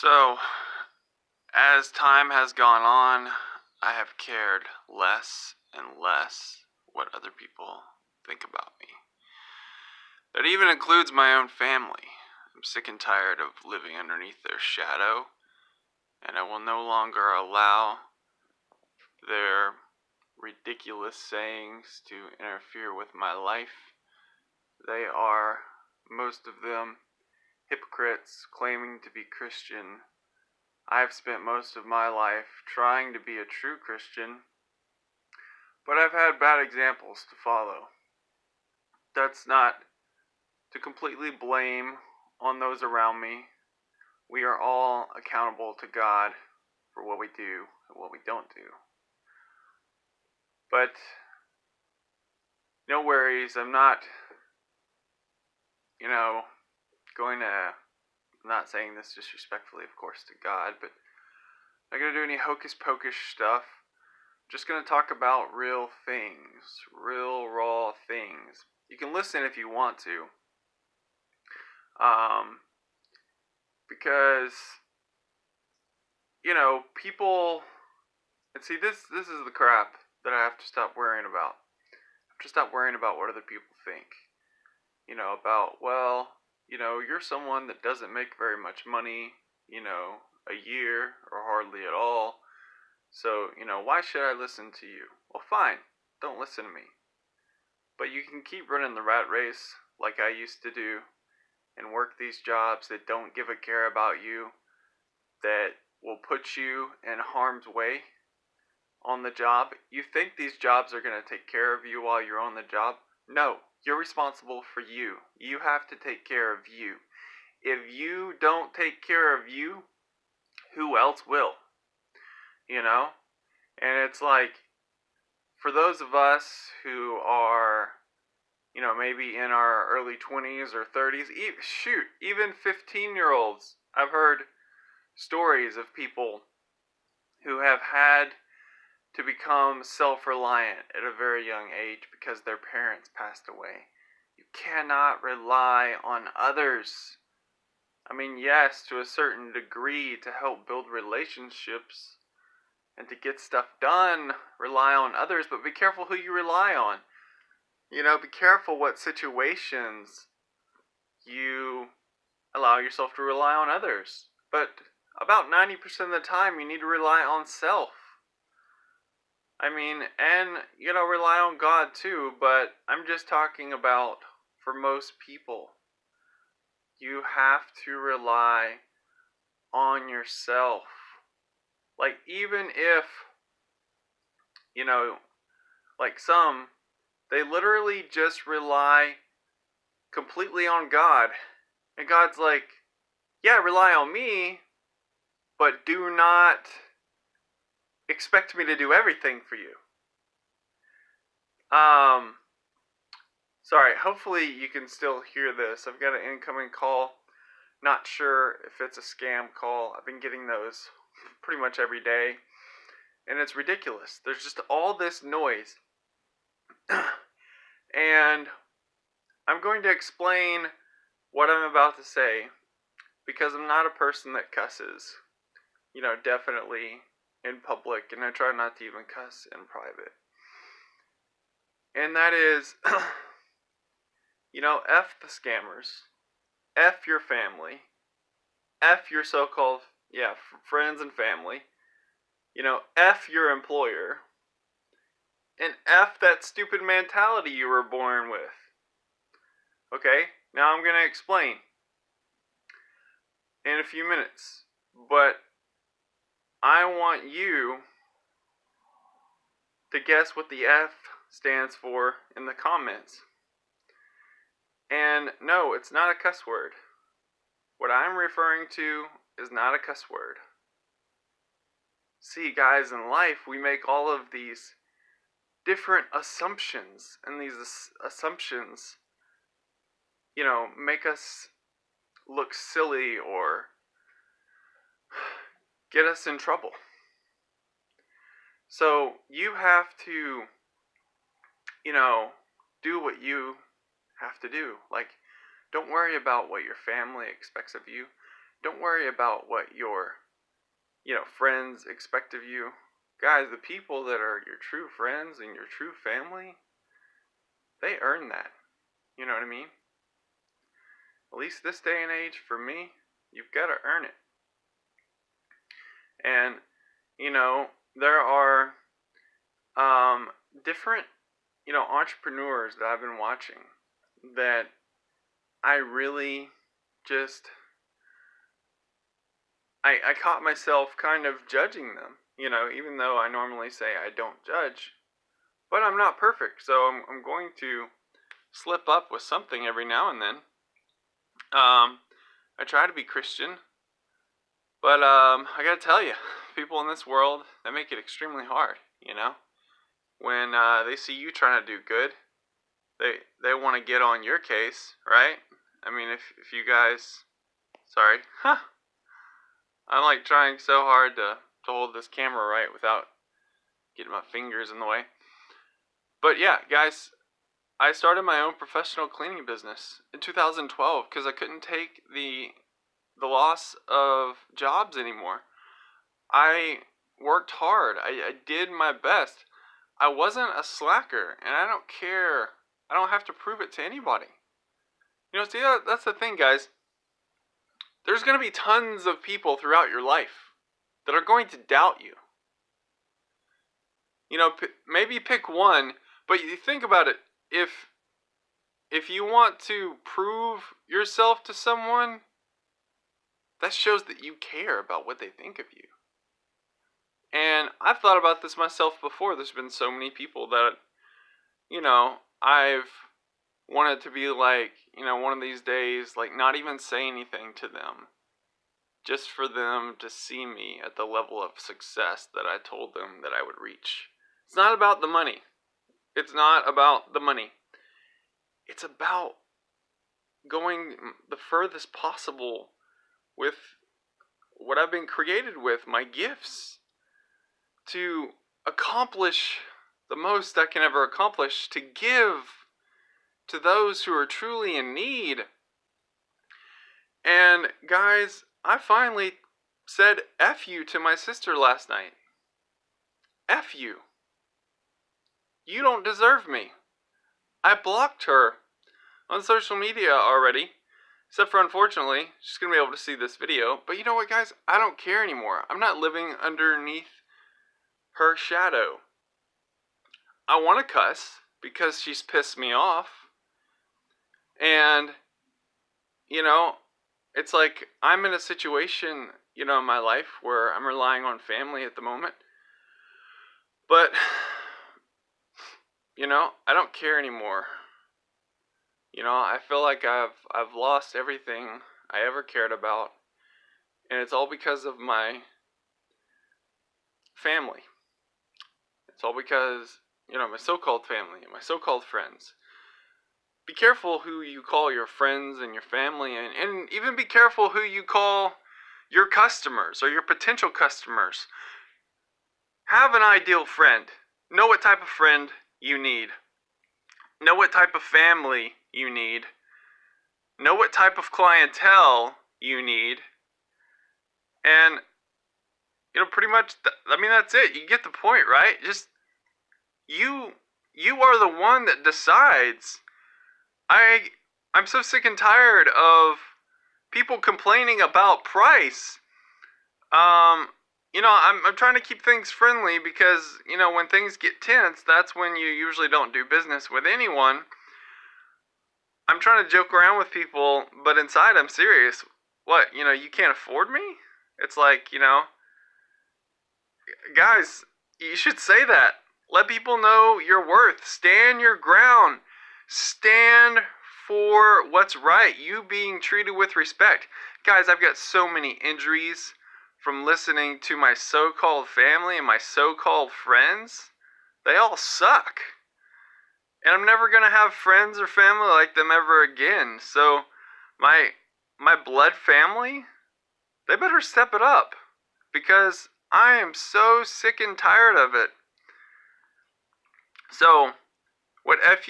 So, as time has gone on, I have cared less and less what other people think about me. That even includes my own family. I'm sick and tired of living underneath their shadow, and I will no longer allow their ridiculous sayings to interfere with my life. They are, most of them, hypocrites claiming to be Christian. I've spent most of my life trying to be a true Christian, but I've had bad examples to follow. That's not to completely blame on those around me. We are all accountable to God for what we do and what we don't do. But no worries, I'm not, going to, I'm not saying this disrespectfully, of course, to God, but I'm not going to do any hocus pocus stuff. I'm just going to talk about real things, real raw things. You can listen if you want to. Because, people, and see, this is the crap that I have to stop worrying about. I have to stop worrying about what other people think. You're someone that doesn't make very much money, a year or hardly at all. So, why should I listen to you? Well, fine, don't listen to me. But you can keep running the rat race like I used to do and work these jobs that don't give a care about you, that will put you in harm's way on the job. You think these jobs are going to take care of you while you're on the job? No, you're responsible for you. You have to take care of you. If you don't take care of you, who else will? And it's like, for those of us who are, maybe in our early 20s or 30s, even 15-year-olds, I've heard stories of people who have had to become self-reliant at a very young age because their parents passed away. You cannot rely on others. I mean, yes, to a certain degree, to help build relationships and to get stuff done, rely on others, but be careful who you rely on. Be careful what situations you allow yourself to rely on others. But about 90% of the time, you need to rely on self. I mean, and, rely on God too, but I'm just talking about for most people. You have to rely on yourself. Like, even if, like some, they literally just rely completely on God. And God's like, yeah, rely on me, but do not expect me to do everything for you. Sorry, hopefully you can still hear this. I've got an incoming call. Not sure if it's a scam call. I've been getting those pretty much every day. And it's ridiculous. There's just all this noise. And I'm going to explain what I'm about to say, because I'm not a person that cusses. Definitely in public, and I try not to even cuss in private. And that is, F the scammers, F your family, F your so-called, friends and family, F your employer, and F that stupid mentality you were born with. Okay, now I'm going to explain in a few minutes, but I want you to guess what the F stands for in the comments. And no, it's not a cuss word. What I'm referring to is not a cuss word. See, guys, in life, we make all of these different assumptions, and these assumptions, make us look silly or get us in trouble. So you have to, do what you have to do. Like, don't worry about what your family expects of you. Don't worry about what your, friends expect of you. Guys, the people that are your true friends and your true family, they earn that. You know what I mean? At least this day and age, for me, you've got to earn it. And, there are different, entrepreneurs that I've been watching that I really just, I caught myself kind of judging them, even though I normally say I don't judge. But I'm not perfect, so I'm going to slip up with something every now and then. I try to be Christian, but I gotta tell you, people in this world, they make it extremely hard, When they see you trying to do good, they want to get on your case, right? I mean, if you guys, sorry, I'm like trying so hard to hold this camera right without getting my fingers in the way. But yeah, guys, I started my own professional cleaning business in 2012 because I couldn't take the loss of jobs anymore. I worked hard. I did my best. I wasn't a slacker, and I don't care. I don't have to prove it to anybody. See, that's the thing, guys. There's going to be tons of people throughout your life that are going to doubt you. Maybe pick one, but you think about it. If you want to prove yourself to someone, that shows that you care about what they think of you. And I've thought about this myself before. There's been so many people that, I've wanted to be like, one of these days, like not even say anything to them. Just for them to see me at the level of success that I told them that I would reach. It's not about the money. It's not about the money. It's about going the furthest possible with what I've been created with, my gifts, to accomplish the most I can ever accomplish, to give to those who are truly in need. And guys, I finally said F you to my sister last night. F you. You don't deserve me. I blocked her on social media already. Except for, unfortunately, she's going to be able to see this video. But you know what, guys? I don't care anymore. I'm not living underneath her shadow. I want to cuss because she's pissed me off. And, it's like I'm in a situation, in my life where I'm relying on family at the moment. But, I don't care anymore. I feel like I've lost everything I ever cared about. And it's all because of my family. It's all because, my so-called family and my so-called friends. Be careful who you call your friends and your family, and even be careful who you call your customers or your potential customers. Have an ideal friend. Know what type of friend you need. Know what type of family you need. Know what type of clientele you need. And, pretty much, that's it. You get the point, right? Just, you are the one that decides. I'm so sick and tired of people complaining about price. I'm trying to keep things friendly because, when things get tense, that's when you usually don't do business with anyone. I'm trying to joke around with people, but inside I'm serious. What, you can't afford me? It's like, guys, you should say that. Let people know your worth. Stand your ground. Stand for what's right. You being treated with respect. Guys, I've got so many injuries from listening to my so-called family and my so-called friends. They all suck. And I'm never going to have friends or family like them ever again. So, my blood family, they better step it up. Because I am so sick and tired of it. So, what F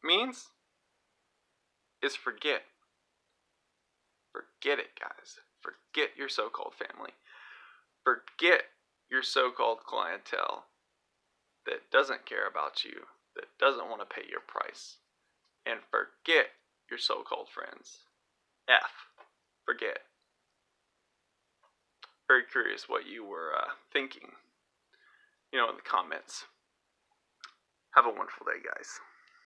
means is forget. forget it, guys. Forget your so-called family. Forget your so-called clientele that doesn't care about you, that doesn't want to pay your price. And forget your so-called friends. Forget. Very curious what you were thinking, in the comments. Have a wonderful day, guys.